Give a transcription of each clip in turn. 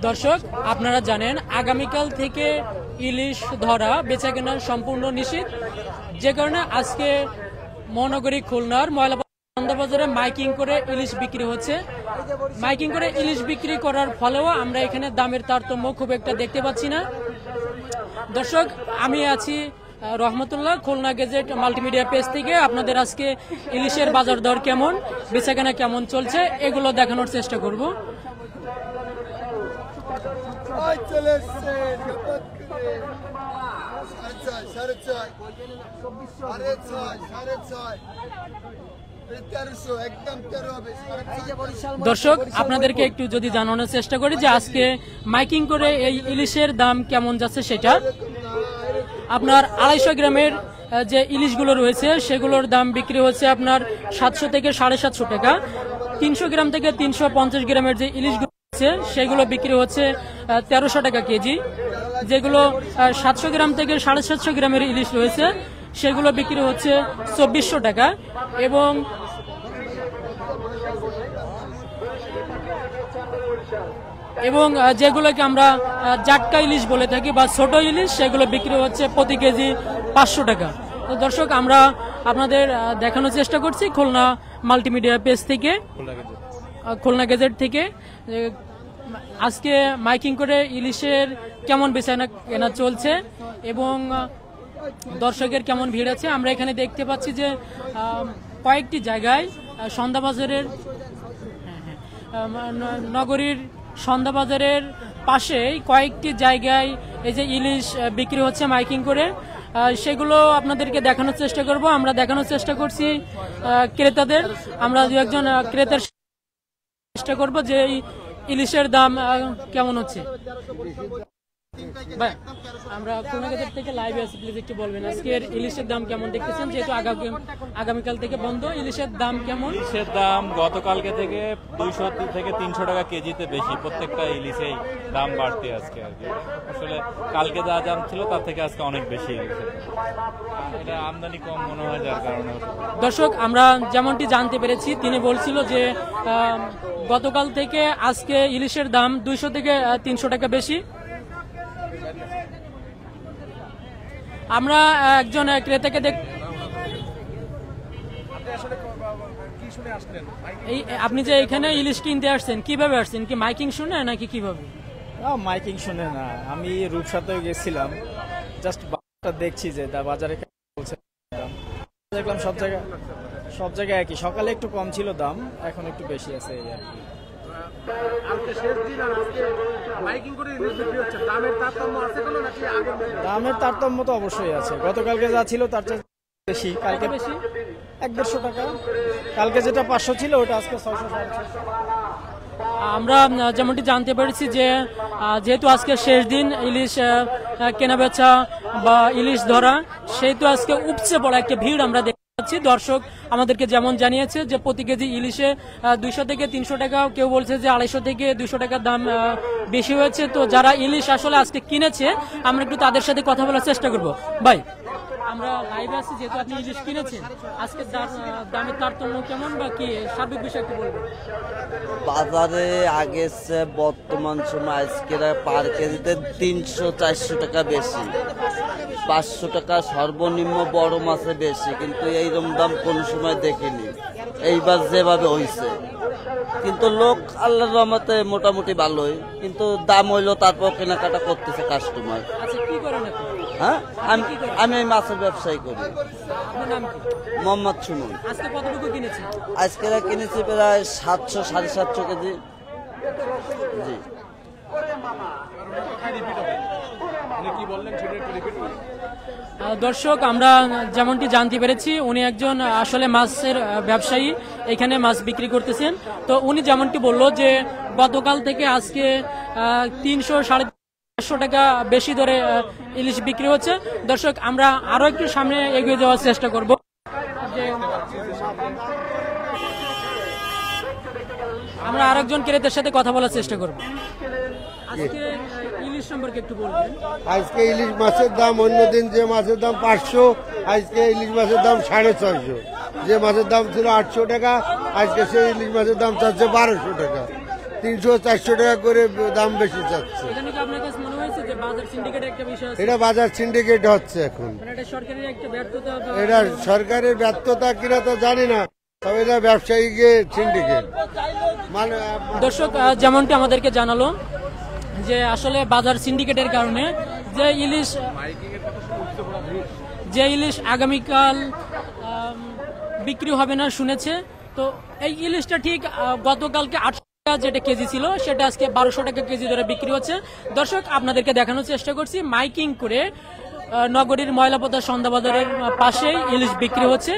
দর্শক, আপনারা জানেন আগামীকাল থেকে ইলিশ ধরা বেচাকেনা সম্পূর্ণ নিষিদ্ধ, যে কারণে আজকে মহানগরী খুলনার ময়লা বাজারে মাইকিং করে ইলিশ বিক্রি হচ্ছে। মাইকিং করে ইলিশ বিক্রি করার ফলেও আমরা এখানে দামের তারতম্য খুব একটা দেখতে পাচ্ছি না। দর্শক, আমি আছি রহমতুল্লাহ, খুলনা গেজেট মাল্টিমিডিয়া পেজ থেকে। আপনাদের আজকে ইলিশের বাজার দর কেমন, বেচাকেনা কেমন চলছে, এগুলো দেখানোর চেষ্টা করব। দর্শক, আপনাদেরকে একটু যদি জানানোর চেষ্টা করি যে আজকে মাইকিং করে এই ইলিশের দাম কেমন যাচ্ছে। সেটা আপনার 250 গ্রামের যে ইলিশগুলো রয়েছে সেগুলোর দাম বিক্রি হচ্ছে আপনার 700 থেকে 750 টাকা। 300 গ্রাম থেকে 350 গ্রামের যে ইলিশগুলো রয়েছে সেগুলো বিক্রি হচ্ছে 1300 টাকা কেজি। যেগুলো 700 গ্রাম থেকে 750 গ্রামের ইলিশ রয়েছে সেগুলো বিক্রি হচ্ছে 2400 টাকা। এবং যেগুলোকে আমরা জাটকা ইলিশ বলে থাকি বা ছোট ইলিশ, সেগুলো বিক্রি হচ্ছে প্রতি কেজি 500 টাকা। তো দর্শক, আমরা আপনাদের দেখানোর চেষ্টা করছি খুলনা মাল্টিমিডিয়া পেজ থেকে, খুলনা গেজেট থেকে, আজকে মাইকিং করে ইলিশের কেমন বেচাকেনা চলছে এবং দর্শকের কেমন ভিড় আছে। আমরা এখানে দেখতে পাচ্ছি যে কয়েকটি জায়গায় সন্ধ্যাবাজারের নগরীর সন্ধ্যাবাজারের পাশেই কয়েকটি জায়গায় এই যে ইলিশ বিক্রি হচ্ছে মাইকিং করে, সেগুলো আপনাদেরকে দেখানোর চেষ্টা করব। আমরা দেখানোর চেষ্টা করছি ক্রেতাদের, আমরা দু একজন ক্রেতার চেষ্টা করব যে এই ইলিশের দাম কেমন হচ্ছে। আমরা খুলনা গেজেট থেকে লাইভে আছি, প্লিজ একটু বলবেন আজকের ইলিশের দাম কেমন দেখতেছেন, যেহেতু আগামীকাল থেকে বন্ধ। ইলিশের দাম কেমন? ইলিশের দাম গতকালকে থেকে 200 থেকে 300 টাকা কেজিতে বেশি, প্রত্যেকটা ইলিশেই দাম বাড়তে আজকে আর কি। আসলে কালকে যা দাম ছিল তার থেকে আজকে অনেক বেশি ইলিশের, এটা আমদানি কম মনে হয় যার কারণে। দর্শক, আমরা যেমনটি জানতে পেরেছি, তিনি বলছিল যে গতকাল থেকে আজকে ইলিশের দাম 200 থেকে 300 টাকা বেশি। আমরা একজন ক্রেতাকে আপনি যে এখানে ইলিশ কিনতে আসছেন, কিভাবে আসছেন? কি মাইকিং শুনে নাকি কিভাবে? মাইকিং শুনে না, আমি রূপসাতেও গেছিলাম, জাস্ট দেখছি যে বাজারে দেখলাম সব জায়গায় একই। সকালে একটু কম ছিল দাম, এখন একটু বেশি আছে এই আর কি। দামের তারতম্য তো অবশ্যই আছে, গতকালকে যা ছিল তার চেয়ে বেশি, কালকে বেশি 150 টাকা, কালকে যেটা 500 ছিল ওটা আজকে 600 650। আমরা যেমনটি জানতে পেরেছি যে যেহেতু আজকে শেষ দিন ইলিশ কেনাবেচা বা ইলিশ ধরা, সেহেতু আজকে উপচে পড়া একটা ভিড় আমরা দেখতে পাচ্ছি। দর্শক আমাদেরকে যেমন জানিয়েছে যে প্রতি কেজি ইলিশে 200 থেকে 300 টাকা, কেউ বলছে যে 250 থেকে 200 টাকার দাম বেশি হয়েছে। তো যারা ইলিশ আসলে আজকে কিনেছে, আমরা একটু তাদের সাথে কথা বলার চেষ্টা করব। ভাই, আমরা লাইভে আছি, যেহেতু আপনি ইলিশ কিনেছেন, আজকে দামের তারতম্য কেমন বা কি সার্বিক বিষয় একটু বলবেন? বাজারে আগে বর্তমান সময় আজকে পার কেজিতে 300-400 টাকা বেশি, 500 টাকা সর্বনিম্ন বড় মাছে বেশি, কিন্তু এইরকম দাম কোন সময় দেখিনি। এইবার যেভাবে হয়েছে, কিন্তু লোক আল্লাহর রহমতে মোটামুটি ভালোই, কিন্তু দাম হইলো তারপর কেনাকাটা করতেছে কাস্টমার। হ্যাঁ, আমি এই মাছের ব্যবসায়ী করি। মোহাম্মদ সুমন। আজকে কিনেছি প্রায় 700-750 কেজি। জি, দর্শক, আমরা যেমনটি জানতে পেরেছি উনি একজন আসলে মাছের ব্যবসায়ী, এখানে মাছ বিক্রি করতেছেন। তো উনি যেমনটি বলল যে গতকাল থেকে আজকে 300-450 টাকা বেশি দরে ইলিশ বিক্রি হচ্ছে। দর্শক, আমরা আরো একটু সামনে এগিয়ে যাওয়ার চেষ্টা করব। আমরা আরেকজন ক্রেতার সাথে কথা বলার চেষ্টা করব। আজকে ইলিশ সম্পর্কে একটু বলবেন। আজকে ইলিশ মাছের দাম, অন্যদিন যে মাছের দাম 500, আজকে ইলিশ মাছের দাম 650। যে মাছের দাম ছিল 800 টাকা, আজকে সেই ইলিশ মাছের দাম চাচ্ছে 1200 টাকা। 300-400 টাকা করে দাম বেশি যাচ্ছে। এখানে কি আপনার কাছে মনে হয়েছে যে বাজার সিন্ডিকেটের একটা বিষয় আছে? এটা বাজার সিন্ডিকেট হচ্ছে এখন। মানে এটা সরকারের একটা ব্যর্থতা এটা সরকারের ব্যর্থতা কিনা তো জানি না, তবে এটা ব্যবসায়ীকে সিন্ডিকেট মানে। দর্শক যেমনটি আমাদেরকে জানালো যে আসলে বাজার সিন্ডিকেটের কারণে যে ইলিশ আগামীকাল বিক্রি হবে না শুনেছে। তো এই ইলিশটা ঠিক গতকালকে 800 টাকা যেটা কেজি ছিল সেটা আজকে 1200 টাকা কেজি ধরে বিক্রি হচ্ছে। দর্শক আপনাদেরকে দেখানোর চেষ্টা করছি মাইকিং করে নগরীর ময়লাপোতা সন্ধ্যা বাজারের পাশেই ইলিশ বিক্রি হচ্ছে।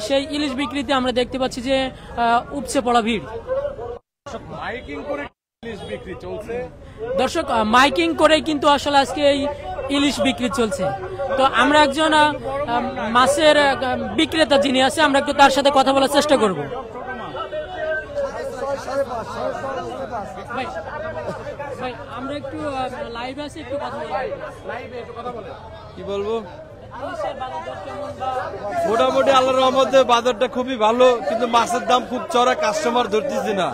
সেই ইলিশ বিক্রিতে আমরা দেখতে পাচ্ছি যে উপচে পড়া ভিড়। দর্শক মাইকিং করে কিন্তু আসলে আজকে এই ইলিশ বিক্রি চলছে। তো আমরা একজন মাছের বিক্রেতা যিনি আছে আমরা একটু তার সাথে কথা বলার চেষ্টা করব। ভাই আমরা একটু লাইভে আছি, একটু কথা বলবো। কি বলবো, মোটামুটি আল্লাহর রহমতে বাজারটা খুবই ভালো, কিন্তু মাছের দাম খুব চড়া, কাস্টমার ধরতেছে না।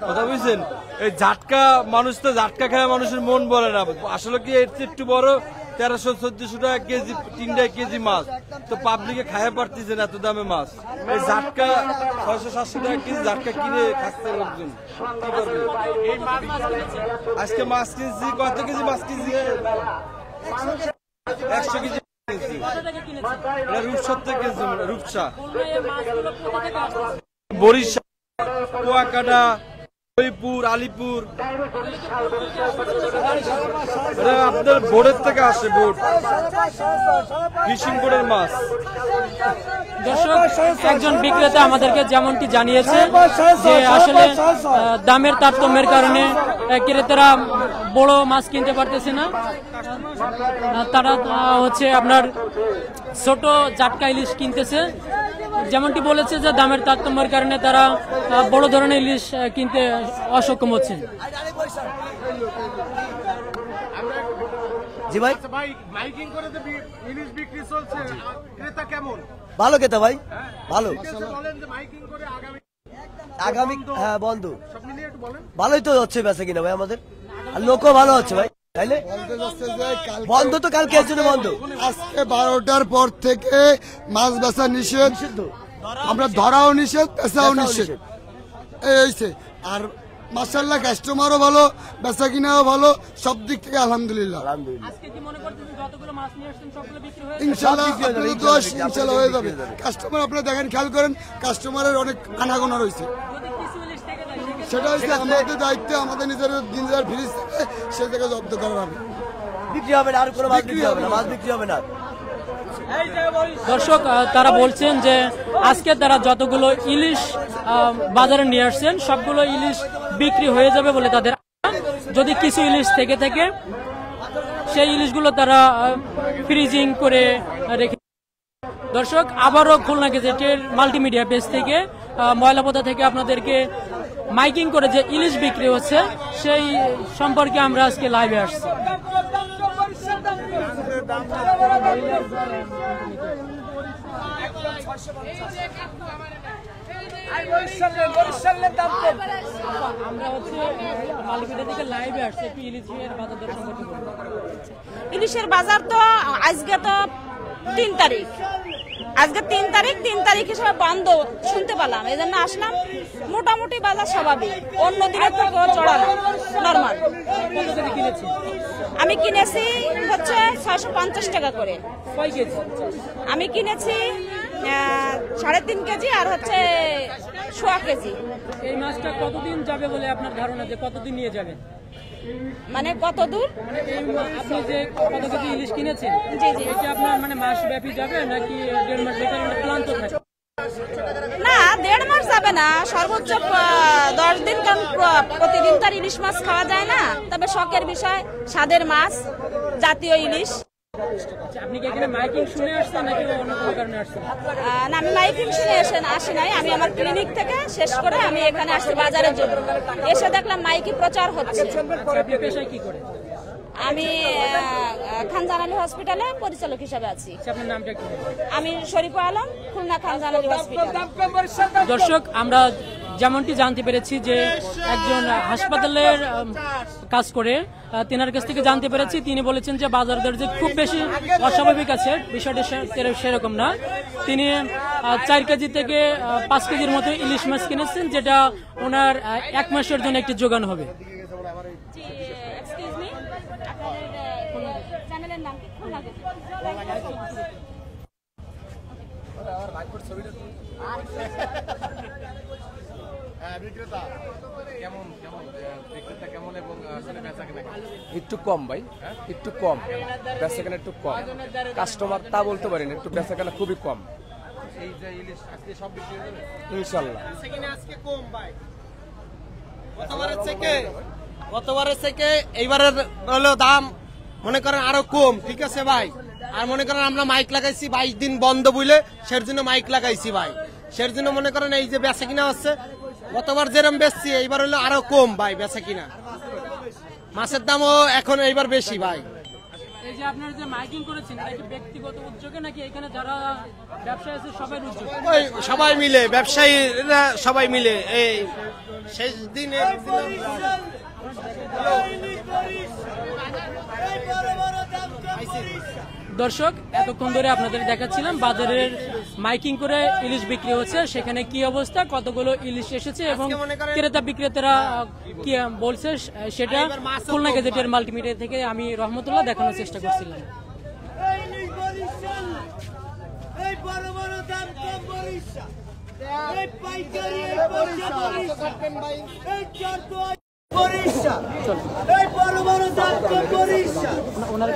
কথা বুঝছেন, এই ঝাটকা মানুষ তো ঝাটকা খায়, মানুষের মন বলে না। আসলে কি এর চেয়ে একটু বড় 1300-1400 টাকা কেজি, 3 কেজি মাছ তো পাবলিকে খাইয়া পারতেছে না এত দামে মাছ। এই ঝাটকা 600-700 টাকা কেজি ঝাটকা কিনে খাচ্ছে লোকজন, কি করবে? আজকে মাছ কিনছি, কত কেজি মাছ কিনছি? 100 কেজি কিনছি। এটা রূপসা থেকে কিনছি, রূপসা, বরিশাল, কুয়াকাটা, জয়পুর, আলিপুর। আপনার বোর্ডের থেকে আসে, বোর্ড ফিশিং বোর্ডের মাছ। দর্শক একজন বিক্রেতা আমাদেরকে যেমনটি জানিয়েছে যে আসলে দামের তারতম্যের কারণে ক্রেতারা বড় মাছ কিনতে পারতেছে না, তারা হচ্ছে আপনার ছোট জাটকা ইলিশ কিনতেছে। যেমনটি বলেছে যে দামের তারতম্যের কারণে তারা বড় ধরনের ইলিশ কিনতে অসক্ষম হচ্ছে। জি ভাই, মাইকিং করে তো ইলিশ বিক্রি চলছে, ক্রেতা কেমন? ভালো খেতে ভাই, ভালো। বলেন যে মাইকিং করে আগামী হ্যাঁ বন্ধ, সব মিলিয়ে একটু বলেন। ভালোই তো হচ্ছে বেচা কিনা ভাই আমাদের, আর লোকও ভালো হচ্ছে ভাই। তাইলে বন্ধ তো কালকে এর জন্য বন্ধ। আজকে 12টার পর থেকে মাছ বেচা নিষেধ, আমরা ধরাও নিষেধ, বেচাও নিষেধ এই হয়েছে। আর মাশাআল্লাহ কাস্টমারও ভালো, বেচা কিনাও ভালো, সব দিক থেকে আলহামদুলিল্লাহ। ইনশাআল্লাহ আপনাদের দোয়া, ইনশাআল্লাহ হয়ে যাবে। কাস্টমার আপনারা দেখেন, খেয়াল করেন, কাস্টমারের অনেক আনাগোনা রয়েছে। সেটা হচ্ছে আমাদের দায়িত্ব, আমাদের নিজের দিনদার ফ্রিজ থেকে সে থেকে জব্দ করা হবে। বিক্রি হবে না, আর কোনো মাছ বিক্রি হবে না, মাছ বিক্রি হবে না। দর্শক তারা বলছেন যে আজকে তারা যতগুলো ইলিশ বাজারে নিয়ে আসছেন সবগুলো ইলিশ বিক্রি হয়ে যাবে বলে তাদের, যদি কিছু ইলিশ থেকে থাকে সেই ইলিশগুলো তারা ফ্রিজিং করে রেখে। দর্শক আবারও খুলনা গেজেটের মাল্টিমিডিয়া পেজ থেকে ময়লাপোতা থেকে আপনাদেরকে মাইকিং করে যে ইলিশ বিক্রি হচ্ছে সেই সম্পর্কে আমরা আজকে লাইভে আসছি। আমরা হচ্ছে মাল্টিমিডিয়া থেকে লাইভে আসছি, একটু ইলিশের বাজার দর সম্পর্কে বলবো। ইলিশের বাজার তো আজকে তো 3 তারিখ, আজকে 3 তারিখ, 3 তারিখ হিসেবে বন্ধ শুনতে পেলাম, এই জন্য আসলাম। মোটামুটি বাজার স্বাভাবিক, অন্য দিনের থেকেও চড়ানো নর্মাল। আমি কিনেছি হচ্ছে 650 টাকা করে। আমি কিনেছি 3.5 কেজি আর হচ্ছে 1.5 কেজি। এই মাছটা কতদিন যাবে বলে আপনার ধারণা, যে কতদিন নিয়ে যাবেন? মানে কত দূর? মানে আপনি যে কত কেজি ইলিশ কিনেছেন, জি জি, এটা আপনার মানে মাস ব্যাপী যাবে নাকি 1.5 মাস ক্লান্ত থাকে? না, 1.5 মাস যাবে না, সর্বোচ্চ 10 দিন, কারণ প্রতিদিন তার ইলিশ মাছ খাওয়া যায় না। তবে শখের বিষয়, স্বাদের মাছ, জাতীয় ইলিশ। আপনি কি এখানে মাইকিং শুনে আসছেন নাকি অন্য কোনো কারণে আসছেন? না, আমি মাইকিং শুনে আসি নাই, আমি আমার ক্লিনিক থেকে শেষ করে আমি এখানে আসছি বাজারের জন্য। এসে দেখলাম মাইকি প্রচার হচ্ছে। আপনি পেশায় কি করেন? আমি খানজানালী হসপিটালে পরিচালক হিসেবে আছি। আপনার নামটা কি? আমি শরীফা আলম, খুলনা খানজানালী হসপিটাল। দর্শক আমরা যেমনটি জানতে পেরেছি যে একজন হাসপাতালের কাজ করে, তেনার কাছ থেকে জানতে পেরেছি, তিনি বলেছেন যে বাজার দর যে খুব বেশি অস্বাভাবিক আছে, বিষয়টা সেরকম না। তিনি 4 কেজি থেকে 5 কেজির মতো ইলিশ মাছ কিনেছেন, যেটা ওনার 1 মাসের জন্য একটি যোগান হবে। একটু কম ভাই, একটু কম বেচাকেনা, একটু কম কাস্টমার তা বলতে পারেন, একটু বেচাকেনা খুবই কম ইনশাল্লাহ। গতবারের থেকে এইবারের হলো দাম মনে করেন আরো কম, ঠিক আছে ভাই। আর মনে করেন আমরা মাইক লাগাইছি 22 দিন বন্ধ বুঝলে, সের জন্য মাইক লাগাইছি ভাই, সের জন্য মনে করেন এই যে বেচা কিনা হচ্ছে, গতবার যেরকম বেচছি এইবার হলো আরো কম ভাই বেচা কিনা। মাছের দামও এখন এইবার বেশি ভাই। এই যে আপনারা যে মাইকিং করেছেন, এটা কি ব্যক্তিগত উদ্যোগে নাকি এখানে যারা ব্যবসায়ী আছে সবাই উদ্যোগ? ওই সবাই মিলে, ব্যবসায়ীরা সবাই মিলে। এই শেষ দিনে দর্শক, এতক্ষণ ধরে আপনাদের দেখাচ্ছিলাম বাজারের মাইকিং করে ইলিশ বিক্রি হচ্ছে, সেখানে কি অবস্থা, কতগুলো ইলিশ এসেছে এবং ক্রেতা বিক্রেতারা কি বলছে সেটা খুলনা গেজেটের মাল্টিমিডিয়া থেকে আমি রহমতুল্লাহ দেখানোর চেষ্টা করছিলাম। ওনারা